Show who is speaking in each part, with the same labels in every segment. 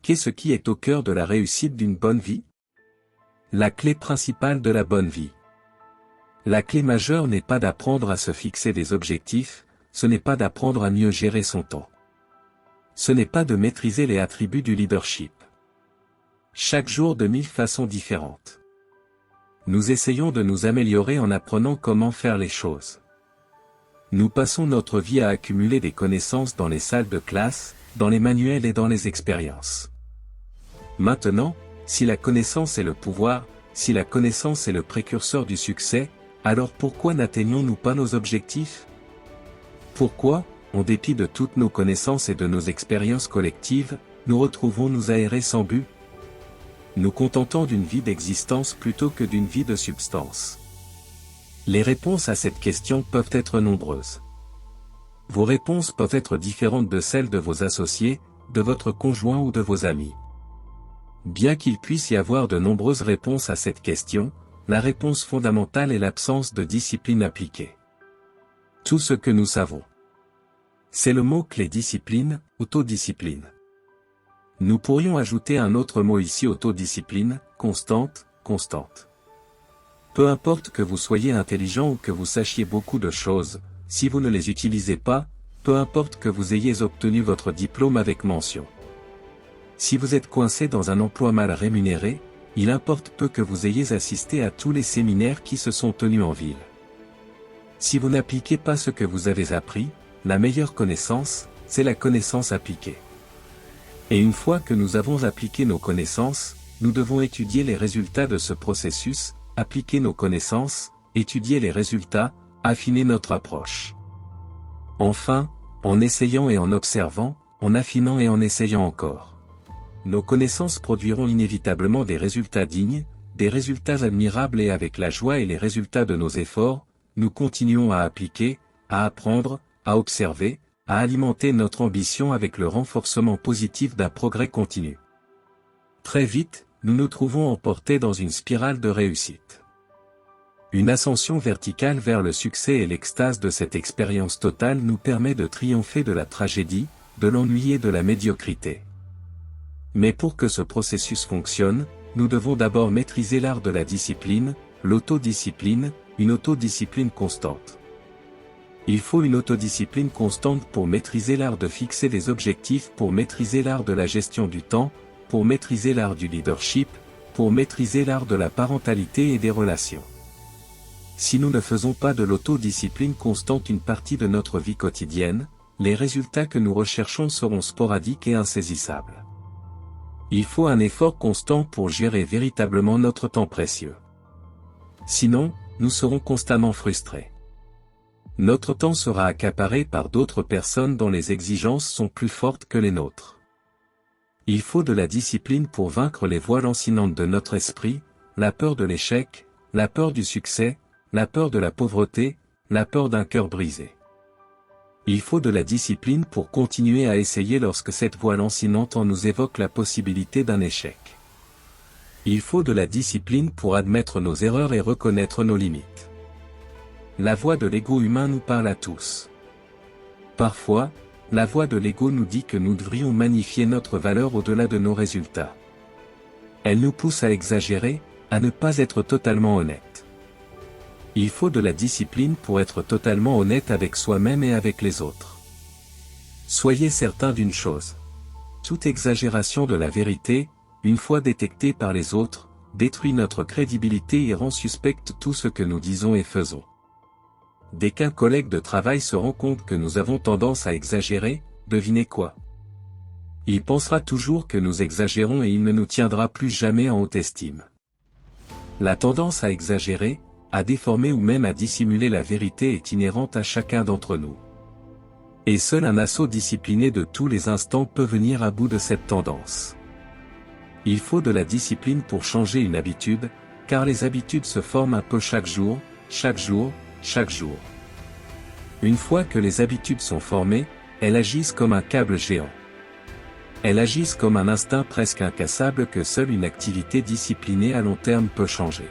Speaker 1: Appliquer ce qui est au cœur de la réussite d'une bonne vie? La clé principale de la bonne vie. La clé majeure n'est pas d'apprendre à se fixer des objectifs, ce n'est pas d'apprendre à mieux gérer son temps. Ce n'est pas de maîtriser les attributs du leadership. Chaque jour de 1000 façons différentes. Nous essayons de nous améliorer en apprenant comment faire les choses. Nous passons notre vie à accumuler des connaissances dans les salles de classe, dans les manuels et dans les expériences. Maintenant, si la connaissance est le pouvoir, si la connaissance est le précurseur du succès, alors pourquoi n'atteignons-nous pas nos objectifs? Pourquoi, en dépit de toutes nos connaissances et de nos expériences collectives, nous retrouvons-nous aérés sans but? Nous contentons d'une vie d'existence plutôt que d'une vie de substance. Les réponses à cette question peuvent être nombreuses. Vos réponses peuvent être différentes de celles de vos associés, de votre conjoint ou de vos amis. Bien qu'il puisse y avoir de nombreuses réponses à cette question, la réponse fondamentale est l'absence de discipline appliquée. Tout ce que nous savons. C'est le mot-clé discipline, autodiscipline. Nous pourrions ajouter un autre mot ici, autodiscipline, constante. Peu importe que vous soyez intelligent ou que vous sachiez beaucoup de choses, si vous ne les utilisez pas, peu importe que vous ayez obtenu votre diplôme avec mention. Si vous êtes coincé dans un emploi mal rémunéré, il importe peu que vous ayez assisté à tous les séminaires qui se sont tenus en ville. Si vous n'appliquez pas ce que vous avez appris, la meilleure connaissance, c'est la connaissance appliquée. Et une fois que nous avons appliqué nos connaissances, nous devons étudier les résultats de ce processus, appliquer nos connaissances, étudier les résultats, affiner notre approche. Enfin, en essayant et en observant, en affinant et en essayant encore. Nos connaissances produiront inévitablement des résultats dignes, des résultats admirables et avec la joie et les résultats de nos efforts, nous continuons à appliquer, à apprendre, à observer, à alimenter notre ambition avec le renforcement positif d'un progrès continu. Très vite, nous nous trouvons emportés dans une spirale de réussite. Une ascension verticale vers le succès et l'extase de cette expérience totale nous permet de triompher de la tragédie, de l'ennui et de la médiocrité. Mais pour que ce processus fonctionne, nous devons d'abord maîtriser l'art de la discipline, l'autodiscipline, une autodiscipline constante. Il faut une autodiscipline constante pour maîtriser l'art de fixer des objectifs, pour maîtriser l'art de la gestion du temps, pour maîtriser l'art du leadership, pour maîtriser l'art de la parentalité et des relations. Si nous ne faisons pas de l'autodiscipline constante une partie de notre vie quotidienne, les résultats que nous recherchons seront sporadiques et insaisissables. Il faut un effort constant pour gérer véritablement notre temps précieux. Sinon, nous serons constamment frustrés. Notre temps sera accaparé par d'autres personnes dont les exigences sont plus fortes que les nôtres. Il faut de la discipline pour vaincre les voiles lancinantes de notre esprit, la peur de l'échec, la peur du succès, la peur de la pauvreté, la peur d'un cœur brisé. Il faut de la discipline pour continuer à essayer lorsque cette voix lancinante en nous évoque la possibilité d'un échec. Il faut de la discipline pour admettre nos erreurs et reconnaître nos limites. La voix de l'ego humain nous parle à tous. Parfois, la voix de l'ego nous dit que nous devrions magnifier notre valeur au-delà de nos résultats. Elle nous pousse à exagérer, à ne pas être totalement honnête. Il faut de la discipline pour être totalement honnête avec soi-même et avec les autres. Soyez certain d'une chose. Toute exagération de la vérité, une fois détectée par les autres, détruit notre crédibilité et rend suspecte tout ce que nous disons et faisons. Dès qu'un collègue de travail se rend compte que nous avons tendance à exagérer, devinez quoi? Il pensera toujours que nous exagérons et il ne nous tiendra plus jamais en haute estime. La tendance à exagérer, à déformer ou même à dissimuler la vérité est inhérente à chacun d'entre nous. Et seul un assaut discipliné de tous les instants peut venir à bout de cette tendance. Il faut de la discipline pour changer une habitude, car les habitudes se forment un peu chaque jour. Une fois que les habitudes sont formées, elles agissent comme un câble géant. Elles agissent comme un instinct presque incassable que seule une activité disciplinée à long terme peut changer.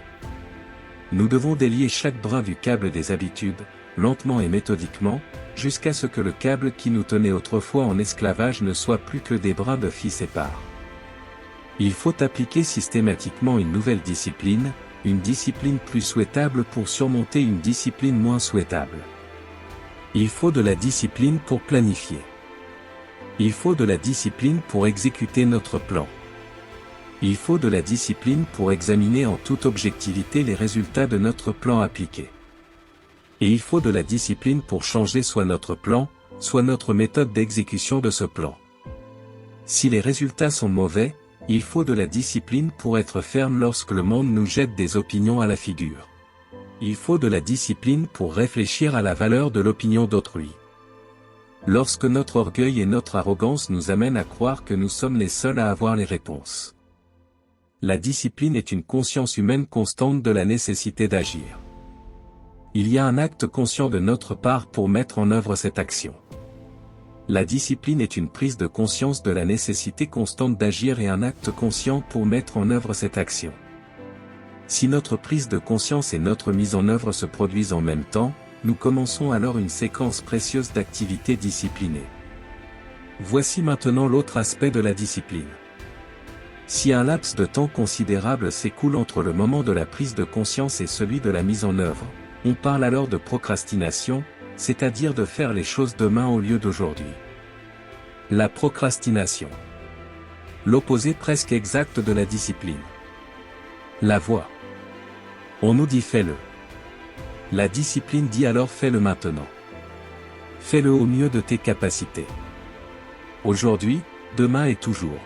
Speaker 1: Nous devons délier chaque brin du câble des habitudes, lentement et méthodiquement, jusqu'à ce que le câble qui nous tenait autrefois en esclavage ne soit plus que des brins de fil épars. Il faut appliquer systématiquement une nouvelle discipline, une discipline plus souhaitable pour surmonter une discipline moins souhaitable. Il faut de la discipline pour planifier. Il faut de la discipline pour exécuter notre plan. Il faut de la discipline pour examiner en toute objectivité les résultats de notre plan appliqué. Et il faut de la discipline pour changer soit notre plan, soit notre méthode d'exécution de ce plan. Si les résultats sont mauvais, il faut de la discipline pour être ferme lorsque le monde nous jette des opinions à la figure. Il faut de la discipline pour réfléchir à la valeur de l'opinion d'autrui. Lorsque notre orgueil et notre arrogance nous amènent à croire que nous sommes les seuls à avoir les réponses. La discipline est une conscience humaine constante de la nécessité d'agir. Il y a un acte conscient de notre part pour mettre en œuvre cette action. La discipline est une prise de conscience de la nécessité constante d'agir et un acte conscient pour mettre en œuvre cette action. Si notre prise de conscience et notre mise en œuvre se produisent en même temps, nous commençons alors une séquence précieuse d'activités disciplinées. Voici maintenant l'autre aspect de la discipline. Si un laps de temps considérable s'écoule entre le moment de la prise de conscience et celui de la mise en œuvre, on parle alors de procrastination, c'est-à-dire de faire les choses demain au lieu d'aujourd'hui. La procrastination. L'opposé presque exact de la discipline. La voie. On nous dit fais-le. La discipline dit alors fais-le maintenant. Fais-le au mieux de tes capacités. Aujourd'hui, demain et toujours.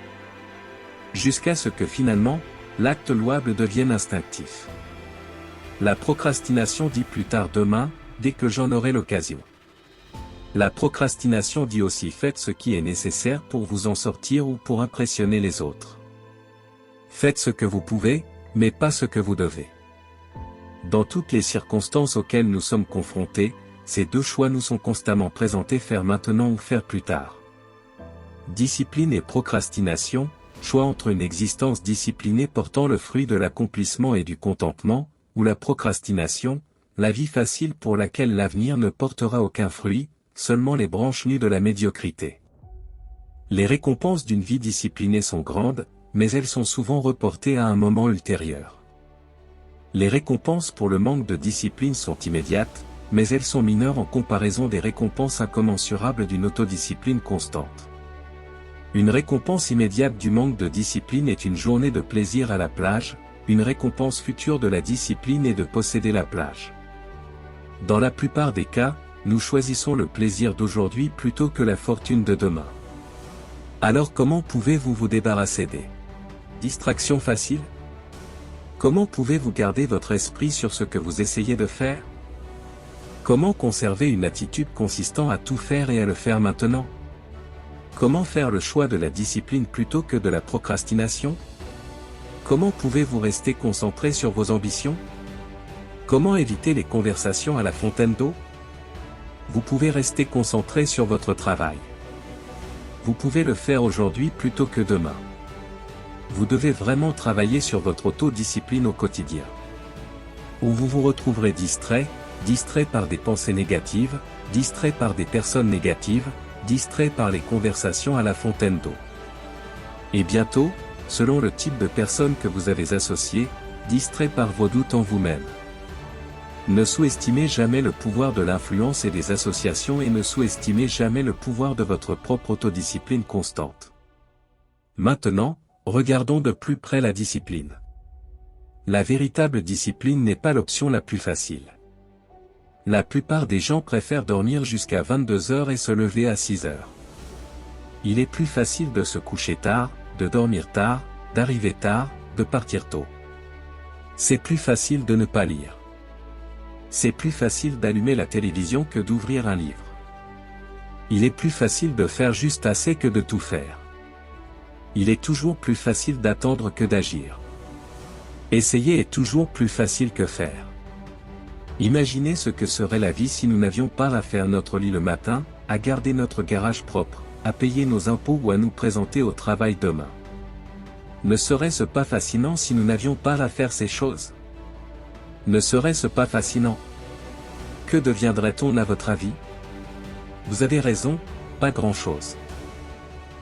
Speaker 1: Jusqu'à ce que finalement, l'acte louable devienne instinctif. La procrastination dit plus tard demain, dès que j'en aurai l'occasion. La procrastination dit aussi faites ce qui est nécessaire pour vous en sortir ou pour impressionner les autres. Faites ce que vous pouvez, mais pas ce que vous devez. Dans toutes les circonstances auxquelles nous sommes confrontés, ces deux choix nous sont constamment présentés, faire maintenant ou faire plus tard. Discipline et procrastination, choix entre une existence disciplinée portant le fruit de l'accomplissement et du contentement, ou la procrastination, la vie facile pour laquelle l'avenir ne portera aucun fruit, seulement les branches nues de la médiocrité. Les récompenses d'une vie disciplinée sont grandes, mais elles sont souvent reportées à un moment ultérieur. Les récompenses pour le manque de discipline sont immédiates, mais elles sont mineures en comparaison des récompenses incommensurables d'une autodiscipline constante. Une récompense immédiate du manque de discipline est une journée de plaisir à la plage, une récompense future de la discipline est de posséder la plage. Dans la plupart des cas, nous choisissons le plaisir d'aujourd'hui plutôt que la fortune de demain. Alors comment pouvez-vous vous débarrasser des distractions faciles? Comment pouvez-vous garder votre esprit sur ce que vous essayez de faire? Comment conserver une attitude consistant à tout faire et à le faire maintenant? Comment faire le choix de la discipline plutôt que de la procrastination? Comment pouvez-vous rester concentré sur vos ambitions? Comment éviter les conversations à la fontaine d'eau? Vous pouvez rester concentré sur votre travail. Vous pouvez le faire aujourd'hui plutôt que demain. Vous devez vraiment travailler sur votre autodiscipline au quotidien. Ou vous vous retrouverez distrait par des pensées négatives, distrait par des personnes négatives, distrait par les conversations à la fontaine d'eau. Et bientôt, selon le type de personne que vous avez associé, distrait par vos doutes en vous-même. Ne sous-estimez jamais le pouvoir de l'influence et des associations et ne sous-estimez jamais le pouvoir de votre propre autodiscipline constante. Maintenant, regardons de plus près la discipline. La véritable discipline n'est pas l'option la plus facile. La plupart des gens préfèrent dormir jusqu'à 22 heures et se lever à 6 heures. Il est plus facile de se coucher tard, de dormir tard, d'arriver tard, de partir tôt. C'est plus facile de ne pas lire. C'est plus facile d'allumer la télévision que d'ouvrir un livre. Il est plus facile de faire juste assez que de tout faire. Il est toujours plus facile d'attendre que d'agir. Essayer est toujours plus facile que faire. Imaginez ce que serait la vie si nous n'avions pas à faire notre lit le matin, à garder notre garage propre, à payer nos impôts ou à nous présenter au travail demain. Ne serait-ce pas fascinant si nous n'avions pas à faire ces choses? Ne serait-ce pas fascinant? Que deviendrait-on à votre avis? Vous avez raison, pas grand-chose.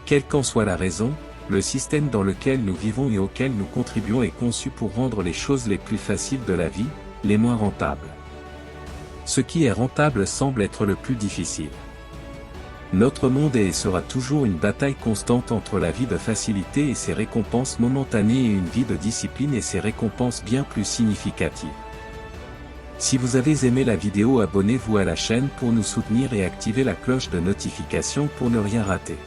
Speaker 1: Quelle qu'en soit la raison, Le système dans lequel nous vivons et auquel nous contribuons est conçu pour rendre les choses les plus faciles de la vie, les moins rentables. Ce qui est rentable semble être le plus difficile. Notre monde est et sera toujours une bataille constante entre la vie de facilité et ses récompenses momentanées et une vie de discipline et ses récompenses bien plus significatives. Si vous avez aimé la vidéo, abonnez-vous à la chaîne pour nous soutenir et activez la cloche de notification pour ne rien rater.